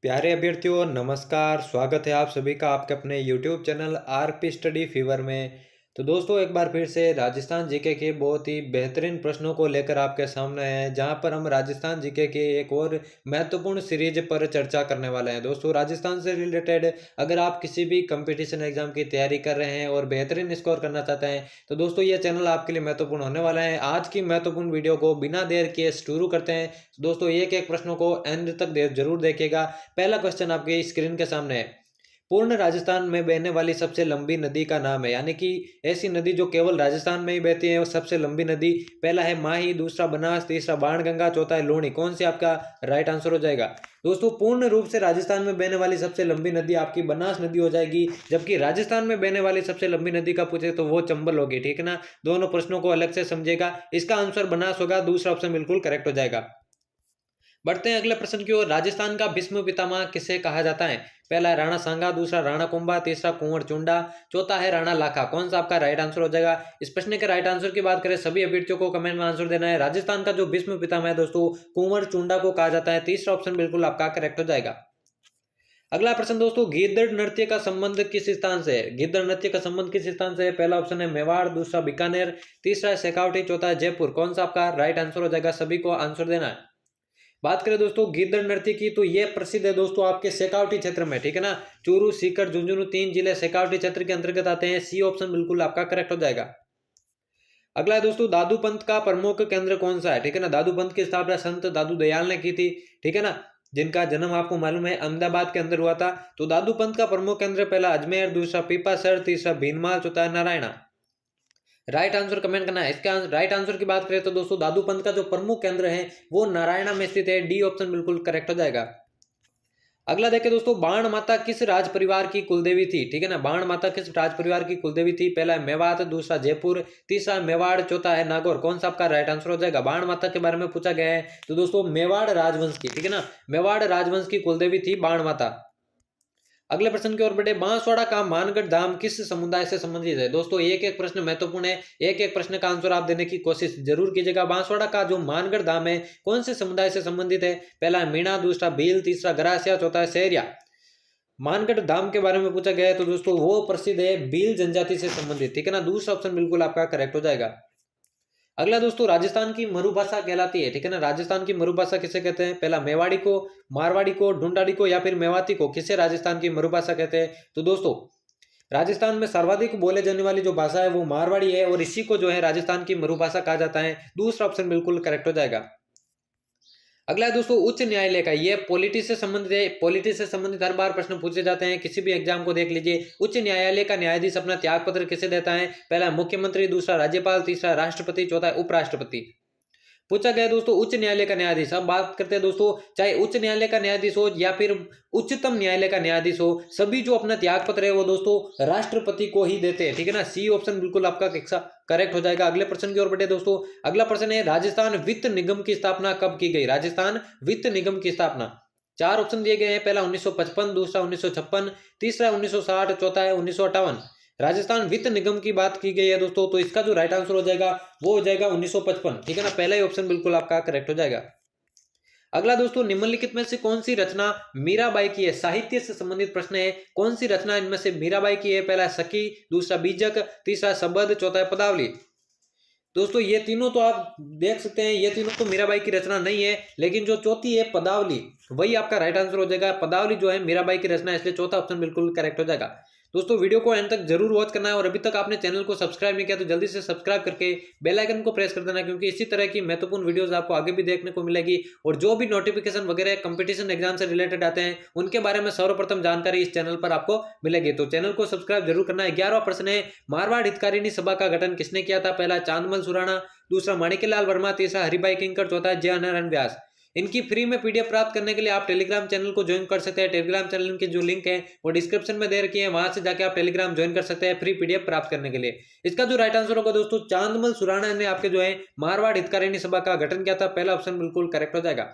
प्यारे अभ्यर्थियों नमस्कार। स्वागत है आप सभी का आपके अपने YouTube channel RP study fever में। तो दोस्तों एक बार फिर से राजस्थान जीके के बहुत ही बेहतरीन प्रश्नों को लेकर आपके सामने आए हैं, जहां पर हम राजस्थान जीके के एक और महत्वपूर्ण सीरीज पर चर्चा करने वाले हैं। दोस्तों राजस्थान से रिलेटेड अगर आप किसी भी कंपटीशन एग्जाम की तैयारी कर रहे हैं और बेहतरीन स्कोर करना चाहते हैं तो दोस्तों ये चैनल आपके लिए महत्वपूर्ण होने वाला है। आज की महत्वपूर्ण वीडियो को बिना देर किए शुरू करते हैं। दोस्तों एक एक प्रश्नों को एंड तक जरूर देखिएगा। पहला क्वेश्चन आपके स्क्रीन के सामने है। पूर्ण राजस्थान में बहने वाली सबसे लंबी नदी का नाम है, यानी कि ऐसी नदी जो केवल राजस्थान में ही बहती है वो सबसे लंबी नदी। पहला है माही, दूसरा बनास, तीसरा बाणगंगा, चौथा है लूणी। कौन सी आपका राइट आंसर हो जाएगा? दोस्तों पूर्ण रूप से राजस्थान में बहने वाली सबसे लंबी नदी आपकी बनास नदी हो जाएगी, जबकि राजस्थान में बहने वाली सबसे लंबी नदी का पूछे तो वो चंबल होगी। ठीक है ना, दोनों प्रश्नों को अलग से समझेगा। इसका आंसर बनास होगा, दूसरा ऑप्शन बिल्कुल करेक्ट हो जाएगा। बढ़ते हैं अगले प्रश्न की ओर। राजस्थान का भीष्म पितामह किसे कहा जाता है? पहला है राणा सांगा, दूसरा राणा कुंभा, तीसरा कुंवर चुंडा, चौथा है राणा लाखा। कौन सा आपका राइट आंसर हो जाएगा? इस प्रश्न के राइट आंसर की बात करें सभी अभ्यर्थियों को कमेंट में आंसर देना है। राजस्थान का जो भीष्म पितामह है दोस्तों कुंवर चुंडा को कहा जाता है। तीसरा ऑप्शन बिल्कुल आपका करेक्ट हो जाएगा। अगला प्रश्न दोस्तों, गिद्दड़ नृत्य का संबंध किस स्थान से है? गिद्दड़ नृत्य का संबंध किस स्थान से है? पहला ऑप्शन है मेवाड़, दूसरा बीकानेर, तीसरा है शेखावटी, चौथा है जयपुर। कौन सा आपका राइट आंसर हो जाएगा? सभी को आंसर देना है। बात करें दोस्तों गिद्दड़ नृत्य की तो ये प्रसिद्ध है दोस्तों आपके शेखावटी क्षेत्र में। ठीक है ना, चूरू, सीकर, झुंझुनू तीन जिले शेखावटी क्षेत्र के अंतर्गत आते हैं। सी ऑप्शन बिल्कुल आपका करेक्ट हो जाएगा। अगला है दोस्तों, दादू पंथ का प्रमुख केंद्र कौन सा है? ठीक है ना, दादू पंथ की स्थापना संत दादू दयाल ने की थी। ठीक है ना, जिनका जन्म आपको मालूम है अहमदाबाद के अंदर हुआ था। तो दादू पंथ का प्रमुख केंद्र पहला अजमेर, दूसरा पीपासर, तीसरा भीनमाल, चौथा नारायणा। राइट आंसर कमेंट करना है। इसका राइट आंसर की बात करें तो दोस्तों दादू पंथ का जो प्रमुख केंद्र है वो नारायणा में स्थित है। डी ऑप्शन बिल्कुल करेक्ट हो जाएगा। अगला देखें दोस्तों, बाण माता किस राज परिवार की कुलदेवी थी? ठीक है ना, बाण माता किस राज परिवार की कुलदेवी थी? पहला है मेवात, दूसरा जयपुर, तीसरा मेवाड़, चौथा है नागौर। कौन सा आपका राइट आंसर हो जाएगा? बाण माता के बारे में पूछा गया है तो दोस्तों मेवाड़ राजवंश की, ठीक है ना, मेवाड़ राजवंश की कुलदेवी थी बाण माता। अगले प्रश्न की ओर बढ़े। बांसवाड़ा का मानगढ़ धाम किस समुदाय से संबंधित है? दोस्तों एक एक प्रश्न महत्वपूर्ण है, एक एक प्रश्न का आंसर आप देने की कोशिश जरूर कीजिएगा। बांसवाड़ा का जो मानगढ़ धाम है कौन से समुदाय से संबंधित है? पहला है मीणा, दूसरा भील, तीसरा गरासिया, चौथा है सहरिया। मानगढ़ धाम के बारे में पूछा गया है तो दोस्तों वो प्रसिद्ध है भील जनजाति से संबंधित। ठीक है ना, दूसरा ऑप्शन बिल्कुल आपका करेक्ट हो जाएगा। अगला दोस्तों, राजस्थान की मरुभाषा कहलाती है। ठीक है ना, राजस्थान की मरुभाषा किसे कहते हैं? पहला मेवाड़ी को, मारवाड़ी को, ढूंढाड़ी को या फिर मेवाती को। किसे राजस्थान की मरुभाषा कहते हैं? तो दोस्तों राजस्थान में सर्वाधिक बोले जाने वाली जो भाषा है वो मारवाड़ी है और इसी को जो है राजस्थान की मरुभाषा कहा जाता है। दूसरा ऑप्शन बिल्कुल करेक्ट हो जाएगा। अगला है दोस्तों, उच्च न्यायालय का, ये पॉलिटी से संबंधित है। पॉलिटी से संबंधित हर बार प्रश्न पूछे जाते हैं, किसी भी एग्जाम को देख लीजिए। उच्च न्यायालय का न्यायाधीश अपना त्याग पत्र किसे देता है? पहला मुख्यमंत्री, दूसरा राज्यपाल, तीसरा राष्ट्रपति, चौथा उपराष्ट्रपति। पूछा गया दोस्तों उच्च न्यायालय का न्यायाधीश। अब बात करते हैं दोस्तों, चाहे उच्च न्यायालय का न्यायाधीश हो या फिर उच्चतम न्यायालय का न्यायाधीश हो, सभी जो अपना त्याग पत्र है वो दोस्तों राष्ट्रपति को ही देते हैं। ठीक है ना, सी ऑप्शन बिल्कुल आपका करेक्ट हो जाएगा। अगले प्रश्न की ओर बढ़े दोस्तों। अगला प्रश्न है, राजस्थान वित्त निगम की स्थापना कब की गई? राजस्थान वित्त निगम की स्थापना, चार ऑप्शन दिए गए हैं। पहला 1955, दूसरा 1956, तीसरा 1960, चौथा है 1958। राजस्थान वित्त निगम की बात की गई है दोस्तों, तो इसका जो राइट आंसर हो जाएगा वो हो जाएगा 1955। ठीक है ना, पहला ही ऑप्शन बिल्कुल आपका करेक्ट हो जाएगा। अगला दोस्तों, निम्नलिखित में से कौन सी रचना मीराबाई की है? साहित्य से संबंधित प्रश्न है, कौन सी रचना इनमें से मीराबाई की है? पहला सखी, दूसरा बीजक, तीसरा शबद, चौथा है पदावली। दोस्तों ये तीनों तो आप देख सकते हैं, ये तीनों तो मीराबाई की रचना नहीं है, लेकिन जो चौथी है पदावली वही आपका राइट आंसर हो जाएगा। पदावली जो है मीराबाई की रचना है, इसलिए चौथा ऑप्शन बिल्कुल करेक्ट हो जाएगा। दोस्तों वीडियो को एंड तक जरूर वॉच करना है और अभी तक आपने चैनल को सब्सक्राइब नहीं किया तो जल्दी से सब्सक्राइब करके बेल आइकन को प्रेस कर देना, क्योंकि इसी तरह की महत्वपूर्ण वीडियोस आपको आगे भी देखने को मिलेगी। और जो भी नोटिफिकेशन वगैरह कंपटीशन एग्जाम से रिलेटेड आते हैं उनके बारे में सर्वप्रथम जानकारी इस चैनल पर आपको मिलेगी। तो चैनल को सब्सक्राइब जरूर करना है। 11वां प्रश्न है, मारवाड़ हितकारिणी सभा का गठन किसने किया था? पहला चांदमल सुराणा, दूसरा माणिक्यलाल वर्मा, तीसरा हरिभाई किंकर, चौथा जयनारायण व्यास। इनकी फ्री में पीडीएफ प्राप्त करने के लिए आप टेलीग्राम चैनल को ज्वाइन कर सकते हैं। टेलीग्राम चैनल की जो लिंक है वो डिस्क्रिप्शन में दे रखी है, वहां से जाके आप टेलीग्राम ज्वाइन कर सकते हैं फ्री पीडीएफ प्राप्त करने के लिए। इसका जो राइट आंसर होगा दोस्तों, चांदमल सुराणा ने आपके जो है मारवाड़ हितकारिणी सभा का गठन किया था। पहला ऑप्शन बिल्कुल करेक्ट हो जाएगा।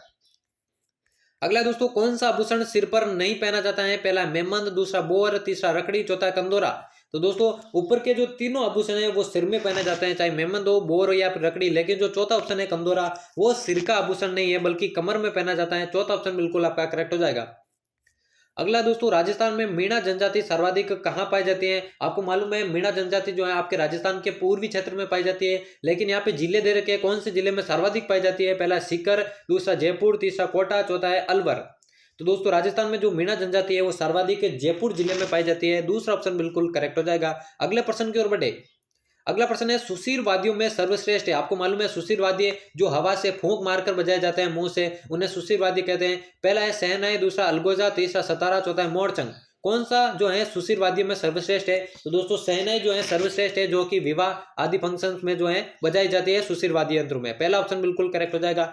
अगला दोस्तों, कौन सा आभूषण सिर पर नहीं पहना जाता है? पहला मेमंद, दूसरा बोर, तीसरा रकड़ी, चौथा कंदोरा। तो दोस्तों ऊपर के जो तीनों आभूषण है वो सिर में पहने जाते हैं, चाहे मेमंद हो, बोर हो या फिर रकड़ी। लेकिन जो चौथा ऑप्शन है कंदोरा, वो सिर का आभूषण नहीं है बल्कि कमर में पहना जाता है। चौथा ऑप्शन बिल्कुल आपका करेक्ट हो जाएगा। अगला दोस्तों, राजस्थान में मीणा जनजाति सर्वाधिक कहाँ पाई जाती है? आपको मालूम है मीणा जनजाति जो है आपके राजस्थान के पूर्वी क्षेत्र में पाई जाती है, लेकिन यहाँ पे जिले दे रखे हैं, कौन से जिले में सर्वाधिक पाई जाती है? पहला सीकर, दूसरा जयपुर, तीसरा कोटा, चौथा है अलवर। तो दोस्तों राजस्थान में जो मीणा जनजाति है वो सर्वाधिक जयपुर जिले में पाई जाती है। दूसरा ऑप्शन बिल्कुल करेक्ट हो जाएगा। अगले प्रश्न की ओर बढ़े। अगला प्रश्न है, सुशीर वाद्यों में सर्वश्रेष्ठ है? आपको मालूम है सुशीर वाद्य जो हवा से फूंक मारकर बजाए जाते हैं मुंह से, उन्हें सुशीर वाद्य कहते हैं। पहला है शहनाई, दूसरा अलगोजा, तीसरा सतारा, चौथा है मोरचंग। कौन सा जो है सुशीर वाद्य में सर्वश्रेष्ठ है? तो दोस्तों शहनाई जो है सर्वश्रेष्ठ है, जो कि विवाह आदि फंक्शंस में जो है बजाई जाती है सुशीर वाद्य यंत्र में। पहला ऑप्शन बिल्कुल करेक्ट हो जाएगा।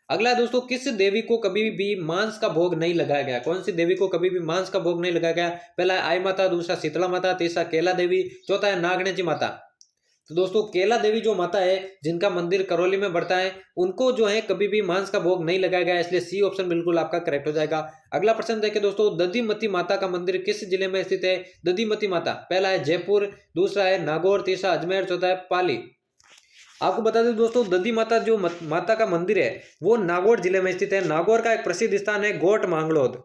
अगला दोस्तों, किस देवी को कभी भी मांस का भोग नहीं लगाया गया? कौन सी देवी को कभी भी मांस का भोग नहीं लगाया गया? पहला है आई माता, दूसरा शीतला माता, तीसरा केला देवी, चौथा है नागणेची माता। तो दोस्तों केला देवी जो माता है जिनका मंदिर करौली में बढ़ता है, उनको जो है कभी भी मांस का भोग नहीं लगाया गया, इसलिए सी ऑप्शन बिल्कुल आपका करेक्ट हो जाएगा। अगला प्रश्न देखें दोस्तों, दधिमती माता का मंदिर किस जिले में स्थित है? दधिमती माता, पहला है जयपुर, दूसरा है नागौर, तीसरा अजमेर, चौथा है पाली। आपको बता दें दोस्तों, दधी माता जो माता का मंदिर है वो नागौर जिले में स्थित है। नागौर का एक प्रसिद्ध स्थान है गोट मांगलोद,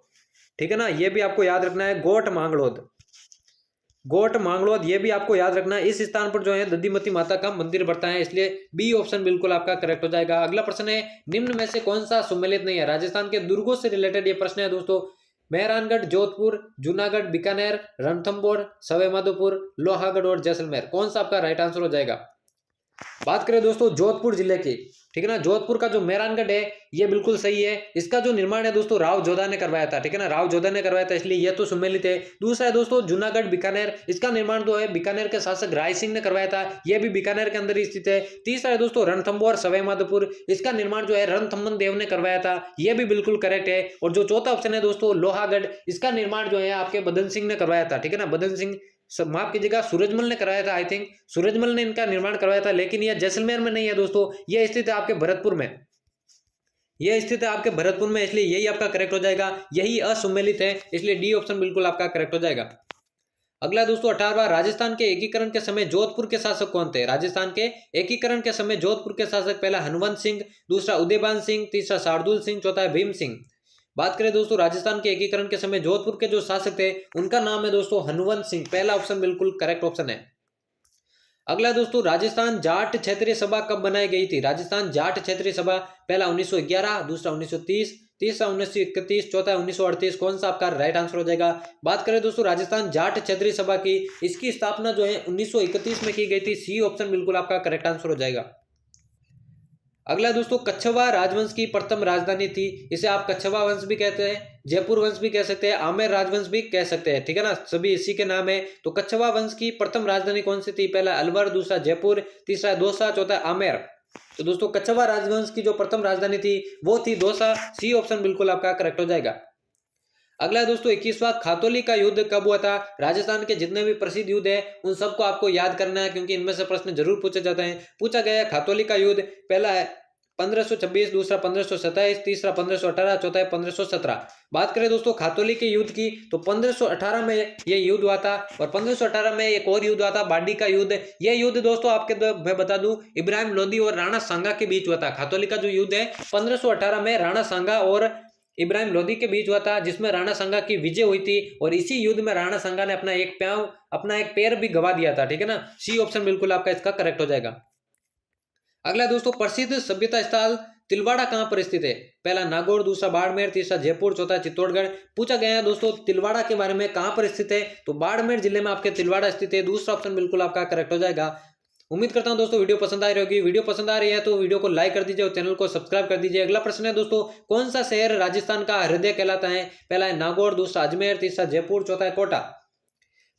ठीक है ना, ये भी आपको याद रखना है, गोट मांगलोद। गोट मांगलोद ये भी आपको याद रखना है। इस स्थान पर जो है दधिमती माता का मंदिर बढ़ता है, इसलिए बी ऑप्शन बिल्कुल आपका करेक्ट हो जाएगा। अगला प्रश्न है, निम्न में से कौन सा सुमेलित नहीं है? राजस्थान के दुर्गों से रिलेटेड ये प्रश्न है दोस्तों। मेहरानगढ़, जोधपुर, जूनागढ़, बीकानेर, रणथंभौर, सवाईमाधोपुर, लोहागढ़ और जैसलमेर, कौन सा आपका राइट आंसर हो जाएगा? बात करें दोस्तों जोधपुर जिले की, ठीक है ना, जोधपुर का जो मेहरानगढ़ है ये बिल्कुल सही है। इसका जो निर्माण है दोस्तों राव जोधा ने करवाया था, ठीक है ना, राव जोधा ने करवाया था, इसलिए ये तो सुमेलित है। दूसरा है दोस्तों जूनागढ़ बीकानेर, इसका निर्माण जो है बीकानेर के शासक राय सिंह ने करवाया था, यह भी बीकानेर के अंदर ही स्थित है। तीसरा है दोस्तों रणथंभौर सवाईमाधोपुर, इसका निर्माण जो है रणथंभन देव ने करवाया था, यह भी बिल्कुल करेक्ट है। और जो चौथा ऑप्शन है दोस्तों लोहागढ़, इसका निर्माण जो है आपके बदन सिंह ने करवाया था, ठीक है ना, बदन सिंह, माफ कीजिएगा सूरजमल ने कराया था, आई थिंक सूरजमल ने इनका निर्माण करवाया था, लेकिन यह जैसलमेर में नहीं है दोस्तों, यह स्थित है आपके भरतपुर में, यह स्थित है आपके भरतपुर में, इसलिए यही आपका करेक्ट हो जाएगा। यही असुमेलित है, इसलिए डी ऑप्शन बिल्कुल आपका करेक्ट हो जाएगा। अगला दोस्तों 18वां, राजस्थान के एकीकरण के समय जोधपुर के शासक कौन थे? राजस्थान के एकीकरण के समय जोधपुर के शासक, पहला हनुवंत सिंह, दूसरा उदयबान सिंह, तीसरा शार्दुल सिंह, चौथा है भीम सिंह। बात करें दोस्तों राजस्थान के एकीकरण के समय जोधपुर के जो शासक थे उनका नाम है दोस्तों हनुवंत सिंह, पहला ऑप्शन बिल्कुल करेक्ट ऑप्शन है। अगला दोस्तों, राजस्थान जाट क्षेत्रीय सभा कब बनाई गई थी? राजस्थान जाट क्षेत्रीय सभा, पहला 1911, दूसरा 1930, तीसरा 1931, चौथा 1938, कौन सा आपका राइट आंसर हो जाएगा? बात करें दोस्तों राजस्थान जाट क्षेत्रीय सभा की, इसकी स्थापना जो है 1931 में की गई थी, सी ऑप्शन बिल्कुल आपका करेक्ट आंसर हो जाएगा। अगला दोस्तों, कच्छवा राजवंश की प्रथम राजधानी थी, इसे आप कच्छवा वंश भी कहते हैं, जयपुर वंश भी कह सकते हैं, आमेर राजवंश भी कह सकते हैं, ठीक है ना, सभी इसी के नाम है। तो कच्छवा वंश की प्रथम राजधानी कौन सी थी? पहला अलवर, दूसरा जयपुर, तीसरा दौसा, चौथा आमेर। तो दोस्तों कच्छवा राजवंश की जो प्रथम राजधानी थी वो थी दौसा, सी ऑप्शन बिल्कुल आपका करेक्ट हो जाएगा। अगला दोस्तों 21वां, खातौली का युद्ध कब हुआ था? राजस्थान के जितने भी प्रसिद्ध युद्ध है उन सबको आपको याद करना है, क्योंकि इनमें से प्रश्न जरूर पूछे जाते हैं। पूछा गया है खातौली का युद्ध, पहला है 1526, दूसरा 1527, तीसरा 1518, चौथा है 1517। बात करें दोस्तों खातौली के युद्ध की तो 1518 में ये युद्ध हुआ था, और 1518 में एक और युद्ध हुआ था बाडी का युद्ध। यह युद्ध दोस्तों आपके मैं बता दूं इब्राहिम लोदी और राणा सांगा के बीच हुआ था। खातौली का जो युद्ध है 1518 में राणा सांगा और इब्राहिम लोदी के बीच हुआ था, जिसमें राणा सांगा की विजय हुई थी, और इसी युद्ध में राणा सांगा ने अपना एक पैर भी गवा दिया था, ठीक है ना, सी ऑप्शन बिल्कुल आपका इसका करेक्ट हो जाएगा। अगला दोस्तों प्रसिद्ध सभ्यता स्थल तिलवाड़ा कहां पर स्थित है? पहला नागौर, दूसरा बाड़मेर, तीसरा जयपुर, चौथा चित्तौड़गढ़। पूछा गया है दोस्तों तिलवाड़ा के बारे में कहां पर स्थित है, तो बाड़मेर जिले में आपके तिलवाड़ा स्थित है, दूसरा ऑप्शन बिल्कुल आपका करेक्ट हो जाएगा। उम्मीद करता हूं दोस्तों वीडियो पसंद आ रही होगी। वीडियो पसंद आ रही है तो वीडियो को लाइक कर दीजिए और चैनल को सब्सक्राइब कर दीजिए। अगला प्रश्न है दोस्तों, कौन सा शहर राजस्थान का हृदय कहलाता है? पहला है नागौर, दूसरा अजमेर, तीसरा जयपुर, चौथा है कोटा।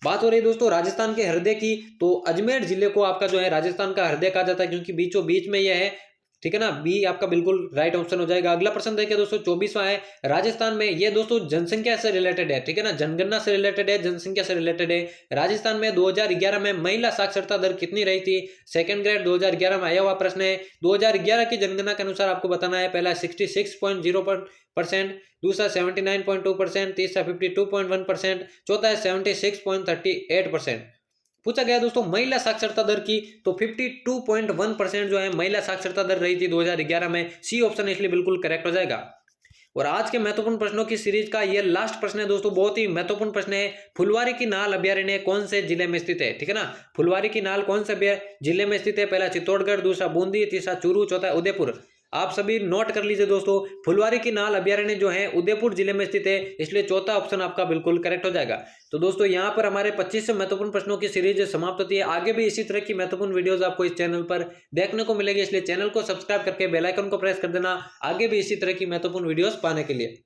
बात हो रही है दोस्तों राजस्थान के हृदय की, तो अजमेर जिले को आपका जो है राजस्थान का हृदय कहा जाता है, क्योंकि बीचों बीच में यह है, ठीक है ना, बी आपका बिल्कुल राइट ऑप्शन हो जाएगा। अगला प्रश्न देखिए दोस्तों 24वां है, राजस्थान में ये दोस्तों जनसंख्या से रिलेटेड है, ठीक है ना, जनगणना से रिलेटेड है, जनसंख्या से रिलेटेड है। राजस्थान में 2011 में महिला साक्षरता दर कितनी रही थी? सेकंड ग्रेड 2011 में आया हुआ प्रश्न है। 2011 की जनगणना के अनुसार आपको बताना है, पहला 66.0%, दूसरा 79.2%, तीसरा 52.1%, चौथा है 76.38%। पूछा गया दोस्तों महिला साक्षरता दर की, तो 52.1% जो है महिला साक्षरता दर रही थी 2011 में, सी ऑप्शन इसलिए बिल्कुल करेक्ट हो जाएगा। और आज के महत्वपूर्ण प्रश्नों की सीरीज का ये लास्ट प्रश्न है दोस्तों, बहुत ही महत्वपूर्ण प्रश्न है। फुलवारी की नाल अभ्यारण्य कौन से जिले में स्थित है? ठीक है ना, फुलवारी की नाल कौन से जिले में स्थित है? पहला चित्तौड़गढ़, दूसरा बूंदी, तीसरा चूरू, चौथा उदयपुर। आप सभी नोट कर लीजिए दोस्तों, फुलवारी की नाल अभ्यारण्य जो है उदयपुर जिले में स्थित है, इसलिए चौथा ऑप्शन आपका बिल्कुल करेक्ट हो जाएगा। तो दोस्तों यहाँ पर हमारे 25 महत्वपूर्ण प्रश्नों की सीरीज समाप्त होती है। आगे भी इसी तरह की महत्वपूर्ण वीडियोस आपको इस चैनल पर देखने को मिलेगी, इसलिए चैनल को सब्सक्राइब करके बेल आइकन को प्रेस कर देना आगे भी इसी तरह की महत्वपूर्ण वीडियोस पाने के लिए।